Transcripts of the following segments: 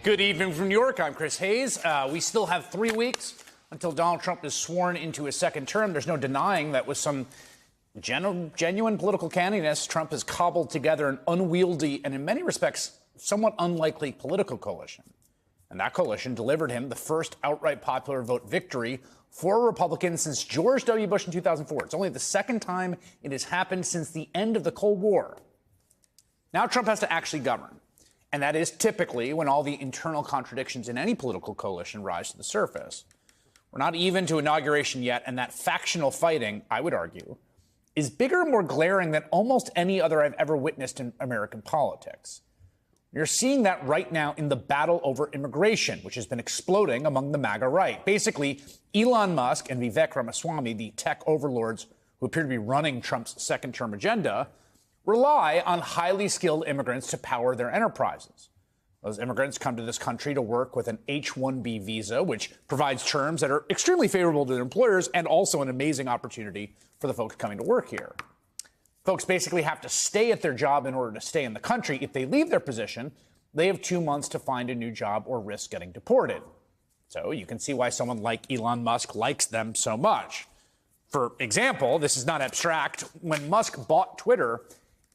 Good evening from New York. I'm Chris Hayes. We still have 3 weeks until Donald Trump is sworn into his second term. There's no denying that with some genuine political candidness, Trump has cobbled together an unwieldy and in many respects somewhat unlikely political coalition. And that coalition delivered him the first outright popular vote victory for a Republican since George W. Bush in 2004. It's only the second time it has happened since the end of the Cold War. Now Trump has to actually govern. And that is typically when all the internal contradictions in any political coalition rise to the surface. We're not even to inauguration yet, and that factional fighting, I would argue, is bigger and more glaring than almost any other I've ever witnessed in American politics. You're seeing that right now in the battle over immigration, which has been exploding among the MAGA right. Basically, Elon Musk and Vivek Ramaswamy, the tech overlords who appear to be running Trump's second-term agenda, rely on highly skilled immigrants to power their enterprises. Those immigrants come to this country to work with an H-1B visa, which provides terms that are extremely favorable to their employers and also an amazing opportunity for the folks coming to work here. Folks basically have to stay at their job in order to stay in the country. If they leave their position, they have 2 months to find a new job or risk getting deported. So you can see why someone like Elon Musk likes them so much. For example, this is not abstract. When Musk bought Twitter,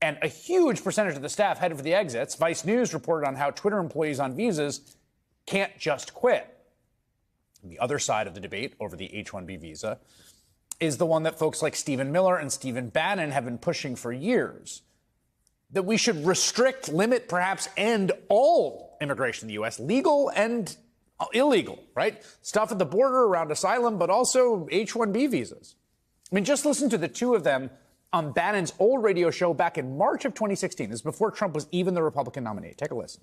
and a huge percentage of the staff headed for the exits, Vice News reported on how Twitter employees on visas can't just quit. The other side of the debate over the H-1B visa is the one that folks like Stephen Miller and Stephen Bannon have been pushing for years, that we should restrict, limit, perhaps end all immigration in the U.S., legal and illegal, right? Stuff at the border around asylum, but also H-1B visas. I mean, just listen to the two of them on Bannon's old radio show back in March of 2016. This is before Trump was even the Republican nominee. Take a listen.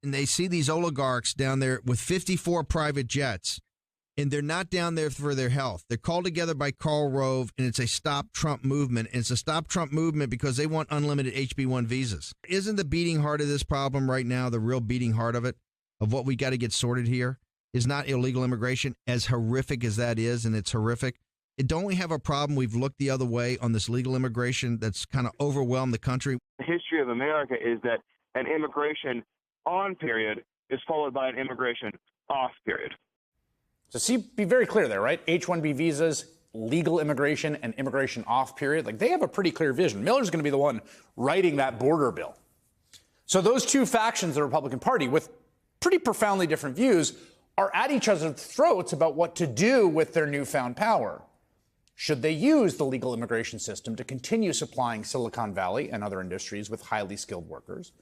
And they see these oligarchs down there with 54 private jets, and they're not down there for their health. They're called together by Karl Rove, and it's a Stop Trump movement. And it's a Stop Trump movement because they want unlimited HB1 visas. Isn't the beating heart of this problem right now, the real beating heart of it, of what we got to get sorted here, is not illegal immigration, as horrific as that is, and it's horrific. Don't we have a problem? We've looked the other way on this legal immigration that's kind of overwhelmed the country. The history of America is that an immigration on period is followed by an immigration off period. So see, be very clear there, right? H-1B visas, legal immigration, and immigration off period. Like, they have a pretty clear vision. Miller's going to be the one writing that border bill. So those two factions of the Republican Party with pretty profoundly different views are at each other's throats about what to do with their newfound power. Should they use the legal immigration system to continue supplying Silicon Valley and other industries with highly skilled workers?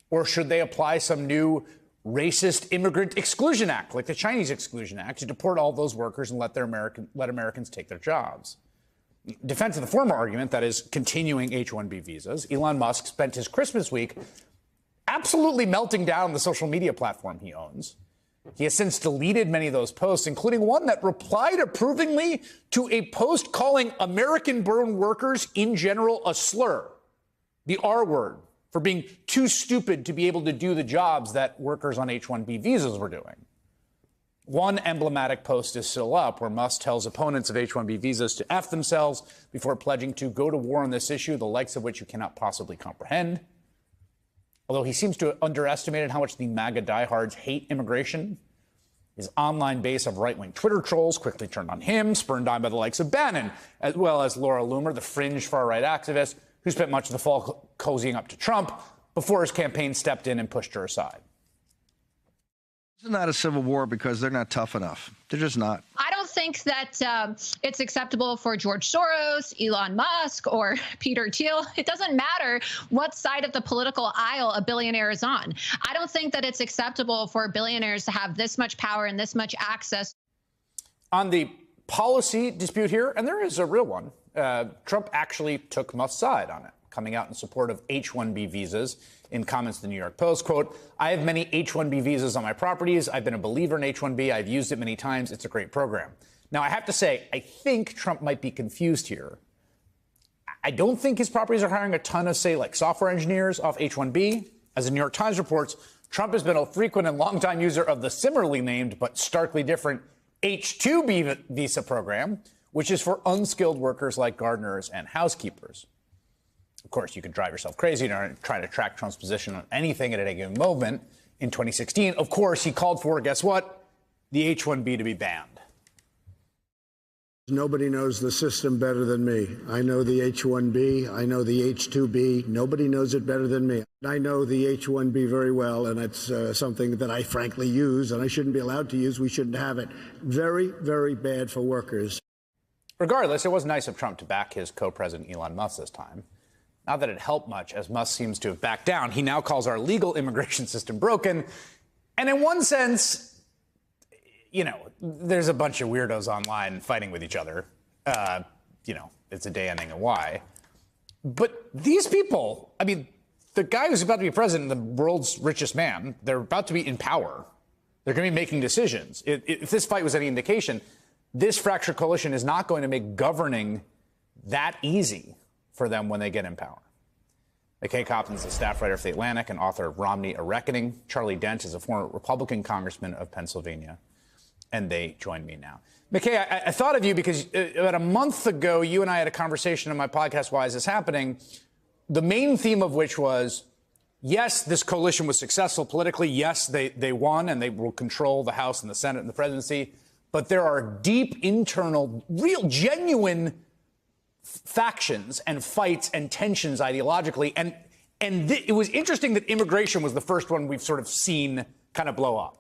Or should they apply some new racist immigrant exclusion act, like the Chinese Exclusion Act, to deport all those workers and let Americans take their jobs? In defense of the former argument, that is continuing H-1B visas, Elon Musk spent his Christmas week absolutely melting down the social media platform he owns. He has since deleted many of those posts, including one that replied approvingly to a post calling American-born workers in general a slur, the R word, for being too stupid to be able to do the jobs that workers on H-1B visas were doing. One emblematic post is still up, where Musk tells opponents of H-1B visas to F themselves before pledging to go to war on this issue, the likes of which you cannot possibly comprehend. Although he seems to have underestimated how much the MAGA diehards hate immigration, his online base of right-wing Twitter trolls quickly turned on him, spurned on by the likes of Bannon, as well as Laura Loomer, the fringe far-right activist who spent much of the fall cozying up to Trump before his campaign stepped in and pushed her aside. This is not a civil war because they're not tough enough. They're just not. I don't think that it's acceptable for George Soros, Elon Musk, or Peter Thiel. It doesn't matter what side of the political aisle a billionaire is on. I don't think that it's acceptable for billionaires to have this much power and this much access. On the policy dispute here, and there is a real one, Trump actually took Musk's side on it, coming out in support of H-1B visas in comments to the New York Post. Quote, "I have many H-1B visas on my properties. I've been a believer in H-1B. I've used it many times. It's a great program." Now, I have to say, I think Trump might be confused here. I don't think his properties are hiring a ton of, say, like software engineers off H-1B. As the New York Times reports, Trump has been a frequent and longtime user of the similarly named but starkly different H-2B visa program, which is for unskilled workers like gardeners and housekeepers. Of course, you could drive yourself crazy trying to track Trump's position on anything at any given moment. in 2016. Of course, he called for, guess what? The H-1B to be banned. Nobody knows the system better than me. I know the H-1B. I know the H-2B. Nobody knows it better than me. I know the H-1B very well, and it's something that I frankly use, and I shouldn't be allowed to use. We shouldn't have it. Very, very bad for workers. Regardless, it was nice of Trump to back his co-president Elon Musk this time. Not that it helped much, as Musk seems to have backed down. He now calls our legal immigration system broken. And in one sense, you know, there's a bunch of weirdos online fighting with each other. You know, it's a day ending in Y. But these people, I mean, the guy who's about to be president, the world's richest man, they're about to be in power. They're going to be making decisions. If this fight was any indication, this fractured coalition is not going to make governing that easy for them when they get in power. McKay Copton is a staff writer for The Atlantic and author of Romney, A Reckoning. Charlie Dent is a former Republican congressman of Pennsylvania. And they join me now. McKay, I thought of you because about a month ago, you and I had a conversation on my podcast, Why Is This Happening? The main theme of which was, yes, this coalition was successful politically. Yes, they won and they will control the House and the Senate and the presidency. But there are deep internal, real, genuine factions and fights and tensions ideologically. And it was interesting that immigration was the first one we've sort of seen kind of blow up.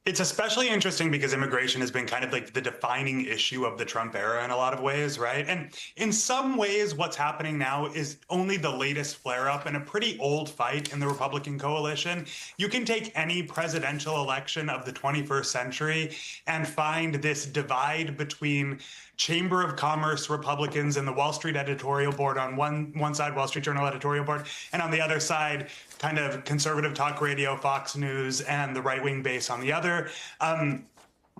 It's especially interesting because immigration has been kind of like the defining issue of the Trump era in a lot of ways, right? And in some ways, what's happening now is only the latest flare-up in a pretty old fight in the Republican coalition. You can take any presidential election of the 21st century and find this divide between Chamber of Commerce Republicans and the Wall Street editorial board on one side, Wall Street Journal editorial board, and on the other side, kind of conservative talk radio, Fox News, and the right-wing base on the other.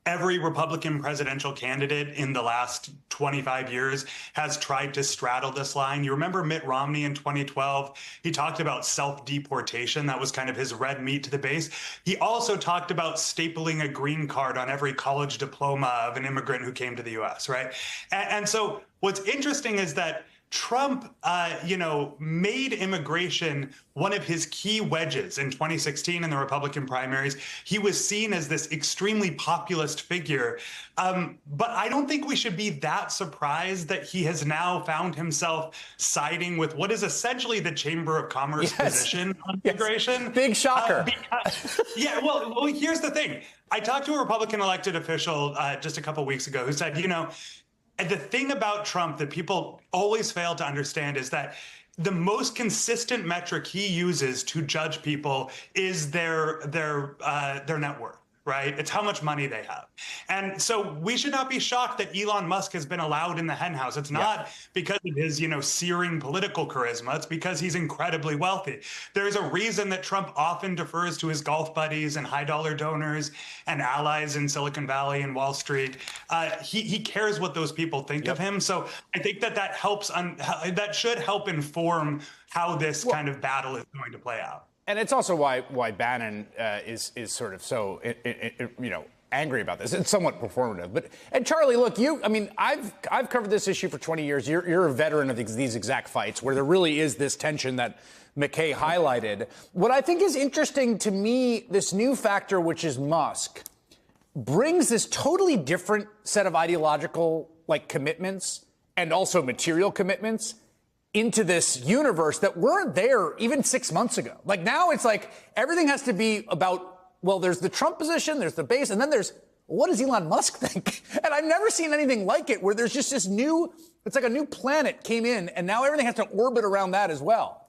Every Republican presidential candidate in the last 25 years has tried to straddle this line. You remember Mitt Romney in 2012? He talked about self-deportation. That was kind of his red meat to the base. He also talked about stapling a green card on every college diploma of an immigrant who came to the U.S., right? And so what's interesting is that Trump, made immigration one of his key wedges in 2016 in the Republican primaries. He was seen as this extremely populist figure. But I don't think we should be that surprised that he has now found himself siding with what is essentially the Chamber of Commerce position on immigration. Big shocker. Well, here's the thing. I talked to a Republican elected official just a couple weeks ago who said, and the thing about Trump that people always fail to understand is that the most consistent metric he uses to judge people is their net worth, right? It's how much money they have. And so we should not be shocked that Elon Musk has been allowed in the henhouse. It's not because of his, searing political charisma. It's because he's incredibly wealthy. There's a reason that Trump often defers to his golf buddies and high dollar donors and allies in Silicon Valley and Wall Street. He cares what those people think of him. So I think that helps, that should help inform how this kind of battle is going to play out. And it's also why Bannon is sort of so angry about this. It's somewhat performative. And Charlie, look, I've covered this issue for 20 years. You're a veteran of these exact fights where there really is this tension that McKay highlighted. What I think is interesting to me, this new factor, which is Musk, brings this totally different set of ideological commitments and also material commitments into this universe that weren't there even 6 months ago. Now it's like everything has to be about, well, there's the Trump position, there's the base, and then there's, what does Elon Musk think? And I've never seen anything like it where there's just this new, it's like a new planet came in, and now everything has to orbit around that as well.